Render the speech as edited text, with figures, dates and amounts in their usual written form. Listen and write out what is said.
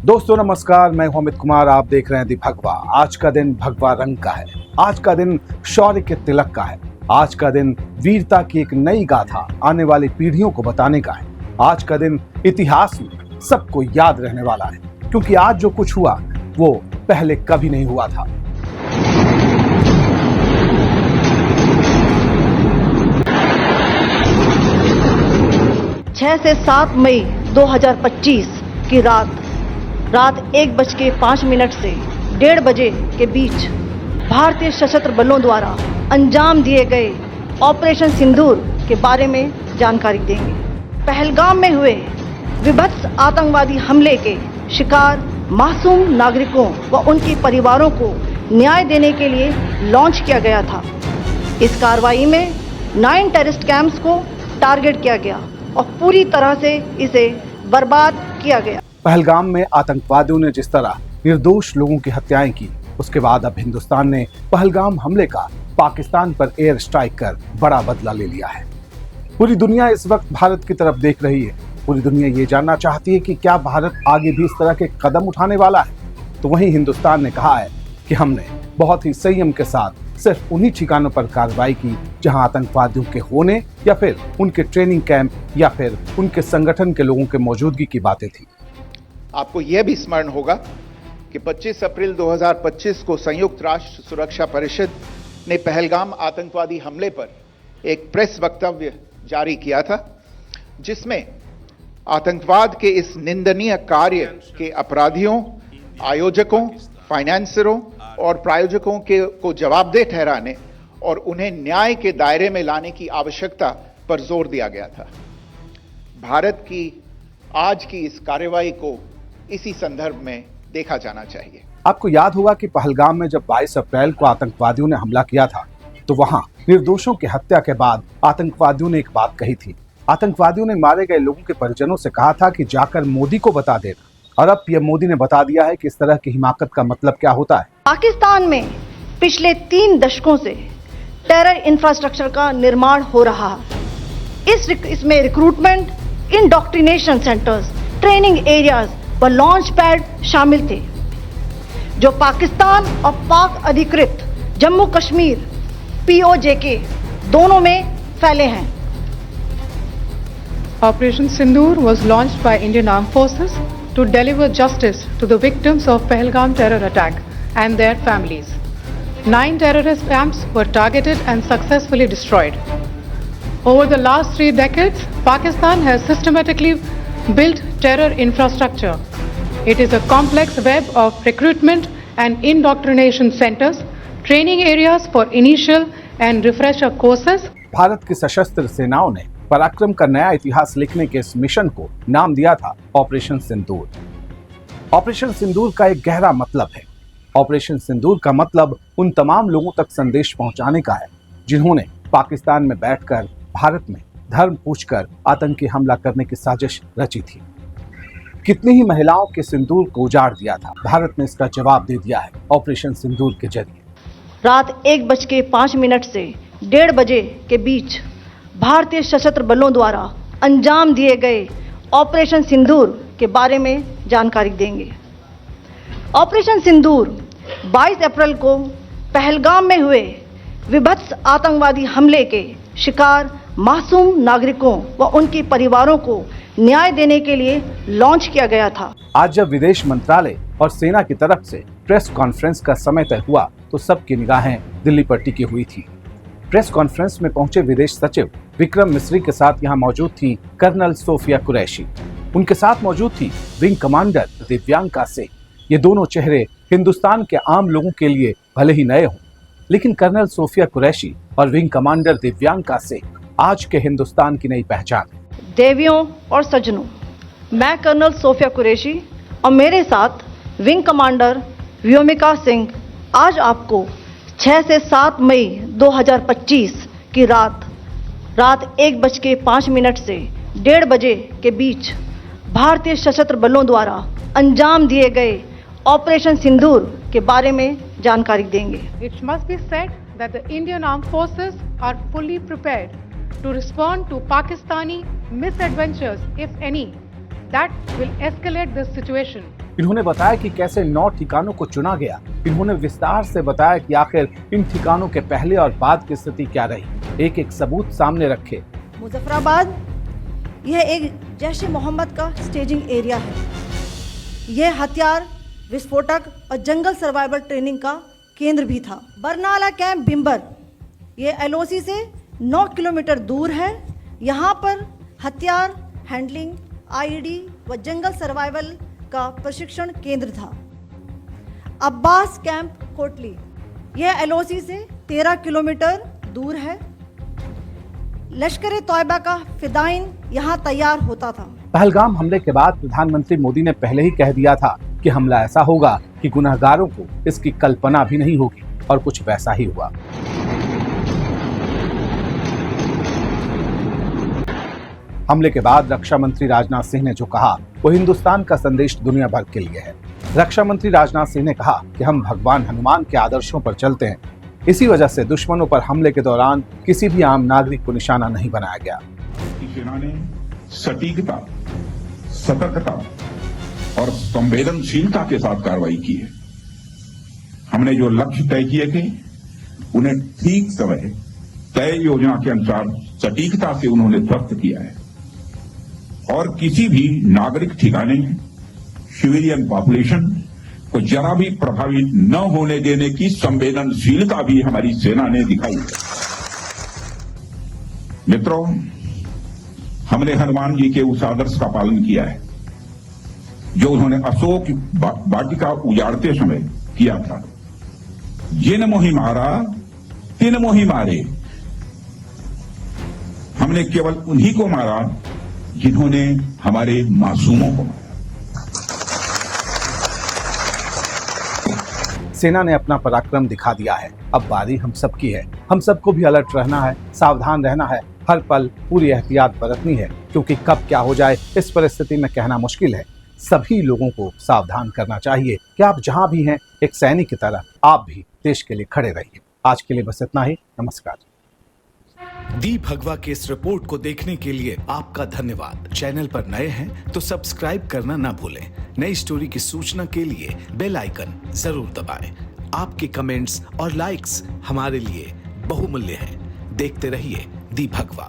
दोस्तों नमस्कार, मैं हूं अमित कुमार। आप देख रहे हैं दी भगवा। आज का दिन भगवा रंग का है। आज का दिन शौर्य के तिलक का है। आज का दिन वीरता की एक नई गाथा आने वाली पीढ़ियों को बताने का है। आज का दिन इतिहास में सबको याद रहने वाला है, क्योंकि आज जो कुछ हुआ वो पहले कभी नहीं हुआ था। छह से 7 मई 2025 की रात 1:05 से 1:30 बजे के बीच भारतीय सशस्त्र बलों द्वारा अंजाम दिए गए ऑपरेशन सिंदूर के बारे में जानकारी देंगे। पहलगाम में हुए विभत्स आतंकवादी हमले के शिकार मासूम नागरिकों व उनके परिवारों को न्याय देने के लिए लॉन्च किया गया था। इस कार्रवाई में 9 टेररिस्ट कैंप्स को टारगेट किया गया और पूरी तरह से इसे बर्बाद किया गया। पहलगाम में आतंकवादियों ने जिस तरह निर्दोष लोगों की हत्याएं की, उसके बाद अब हिंदुस्तान ने पहलगाम हमले का पाकिस्तान पर एयर स्ट्राइक कर बड़ा बदला ले लिया है। पूरी दुनिया इस वक्त भारत की तरफ देख रही है। पूरी दुनिया ये जानना चाहती है कि क्या भारत आगे भी इस तरह के कदम उठाने वाला है। तो वहीं हिंदुस्तान ने कहा है कि हमने बहुत ही संयम के साथ सिर्फ उन्हीं ठिकानों पर कार्रवाई की जहां आतंकवादियों के होने या फिर उनके ट्रेनिंग कैंप या फिर उनके संगठन के लोगों के मौजूदगी की बातें थी। आपको यह भी स्मरण होगा कि 25 अप्रैल 2025 को संयुक्त राष्ट्र सुरक्षा परिषद ने पहलगाम आतंकवादी हमले पर एक प्रेस वक्तव्य जारी किया था, जिसमें आतंकवाद के इस निंदनीय कार्य के अपराधियों, आयोजकों, फाइनेंसरों और प्रायोजकों को जवाबदेह ठहराने और उन्हें न्याय के दायरे में लाने की आवश्यकता पर जोर दिया गया था। भारत की आज की इस कार्रवाई को इसी संदर्भ में देखा जाना चाहिए। आपको याद होगा कि पहलगाम में जब 22 अप्रैल को आतंकवादियों ने हमला किया था, तो वहां निर्दोषों की हत्या के बाद आतंकवादियों ने एक बात कही थी। आतंकवादियों ने मारे गए लोगों के परिजनों से कहा था कि जाकर मोदी को बता देना। और अब पीएम मोदी ने बता दिया है कि इस तरह की हिमाकत का मतलब क्या होता है। पाकिस्तान में पिछले 3 दशकों से टेरर इंफ्रास्ट्रक्चर का निर्माण हो रहा है। इसमें recruitment, indoctrination centres, training areas व लॉन्च पैड शामिल थे, जो पाकिस्तान और पाक अधिकृत जम्मू कश्मीर POJK दोनों में फैले हैं। Operation Sindoor was launched by Indian Armed Forces to deliver justice to the victims of Pahalgam terror attack and their families. 9 terrorist camps were targeted and successfully destroyed. Over the last 3 decades, Pakistan has systematically built terror infrastructure. It is a complex web of recruitment and indoctrination centers, training areas for initial and refresher courses. Bharat की सशस्त्र सेनाओं ने पराक्रम का नया इतिहास लिखने के इस मिशन को नाम दिया था ऑपरेशन सिंदूर। ऑपरेशन सिंदूर का एक गहरा मतलब है। ऑपरेशन सिंदूर का मतलब उन तमाम लोगों तक संदेश पहुंचाने का है जिन्होंने पाकिस्तान में बैठकर भारत में धर्म पूछकर आतंकी हमला करने की साजिश रची थी। कितनी ही महिलाओं के सिंदूर को उजाड़ दिया था। भारत ने इसका जवाब दे दिया है ऑपरेशन सिंदूर के जरिए। रात 1:05 से 1:30 बजे के बीच भारतीय सशस्त्र बलों द्वारा अंजाम दिए गए ऑपरेशन सिंदूर के बारे में जानकारी देंगे। ऑपरेशन सिंदूर 22 अप्रैल को पहलगाम में हुए विभत्स आतंकवादी हमले के शिकार मासूम नागरिकों व उनके परिवारों को न्याय देने के लिए लॉन्च किया गया था। आज जब विदेश मंत्रालय और सेना की तरफ से प्रेस कॉन्फ्रेंस का समय तय हुआ, तो सबकी निगाहें दिल्ली पर टिकी हुई थी। प्रेस कॉन्फ्रेंस में पहुंचे विदेश सचिव विक्रम मिस्री के साथ यहां मौजूद थी कर्नल सोफिया कुरैशी। उनके साथ मौजूद थी विंग कमांडर दिव्यांका सिंह। ये दोनों चेहरे हिंदुस्तान के आम लोगों के लिए भले ही नए हों, लेकिन कर्नल सोफिया कुरैशी और विंग कमांडर दिव्यांका सिंह आज के हिंदुस्तान की नई पहचान है। देवियों और सज्जनों, मैं कर्नल सोफिया कुरैशी और मेरे साथ विंग कमांडर व्योमिका सिंह आज आपको 6 से 7 मई 2025 की रात 1:05 से 1:30 बजे के बीच भारतीय सशस्त्र बलों द्वारा अंजाम दिए गए ऑपरेशन सिंदूर के बारे में जानकारी देंगे। It must be said that the Indian Armed Forces are fully prepared to respond to Pakistani misadventures, if any, that will escalate this situation. इन्होंने बताया कि कैसे 9 ठिकानों को चुना गया। इन्होंने विस्तार से बताया कि आखिर इन ठिकानों के पहले और बाद की स्थिति क्या रही। एक एक सबूत सामने रखे। मुजफ्फराबाद यह एक जैश ए मोहम्मद का स्टेजिंग एरिया है। यह हथियार, विस्फोटक और जंगल सर्वाइवल ट्रेनिंग का केंद्र भी था। बरनाला कैंप बिम्बर ये LOC से 9 किलोमीटर दूर है। यहाँ पर हथियार, हैंडलिंग, IED व जंगल सर्वाइवल का प्रशिक्षण केंद्र था। अब्बास कैंप कोटली यह LOC से 13 किलोमीटर दूर है। लश्कर तौयबा का फिदाइन यहाँ तैयार होता था। पहलगाम हमले के बाद प्रधानमंत्री मोदी ने पहले ही कह दिया था कि हमला ऐसा होगा कि गुनहगारों को इसकी कल्पना भी नहीं होगी, और कुछ वैसा ही हुआ। हमले के बाद रक्षा मंत्री राजनाथ सिंह ने जो कहा वो हिंदुस्तान का संदेश दुनिया भर के लिए है। रक्षा मंत्री राजनाथ सिंह ने कहा कि हम भगवान हनुमान के आदर्शों पर चलते हैं। इसी वजह से दुश्मनों पर हमले के दौरान किसी भी आम नागरिक को निशाना नहीं बनाया गया। सेना ने सटीकता, सतर्कता और संवेदनशीलता के साथ कार्रवाई की है। हमने जो लक्ष्य तय किए थे उन्हें ठीक समय तय योजना के अनुसार सटीकता से उन्होंने ध्वस्त किया है, और किसी भी नागरिक ठिकाने, सिविलियन पॉपुलेशन को जरा भी प्रभावित न होने देने की संवेदनशीलता भी हमारी सेना ने दिखाई है। मित्रों, हमने हनुमान जी के उस आदर्श का पालन किया है जो उन्होंने अशोक वाटिका उजाड़ते समय किया था। जिन मोहि मारा तिन मोहि मारे। हमने केवल उन्हीं को मारा जिन्होंने हमारे मासूमों को मारा। सेना ने अपना पराक्रम दिखा दिया है। अब बारी हम सबकी है। हम सबको भी अलर्ट रहना है, सावधान रहना है, हर पल पूरी एहतियात बरतनी है, क्योंकि कब क्या हो जाए इस परिस्थिति में कहना मुश्किल है। सभी लोगों को सावधान करना चाहिए कि आप जहां भी हैं, एक सैनिक की तरह आप भी देश के लिए खड़े रहिए। आज के लिए बस इतना ही। नमस्कार। दी भगवा के इस रिपोर्ट को देखने के लिए आपका धन्यवाद। चैनल पर नए हैं तो सब्सक्राइब करना ना भूलें। नई स्टोरी की सूचना के लिए बेल आइकन जरूर दबाएं। आपके कमेंट्स और लाइक्स हमारे लिए बहुमूल्य हैं। देखते रहिए दी भगवा।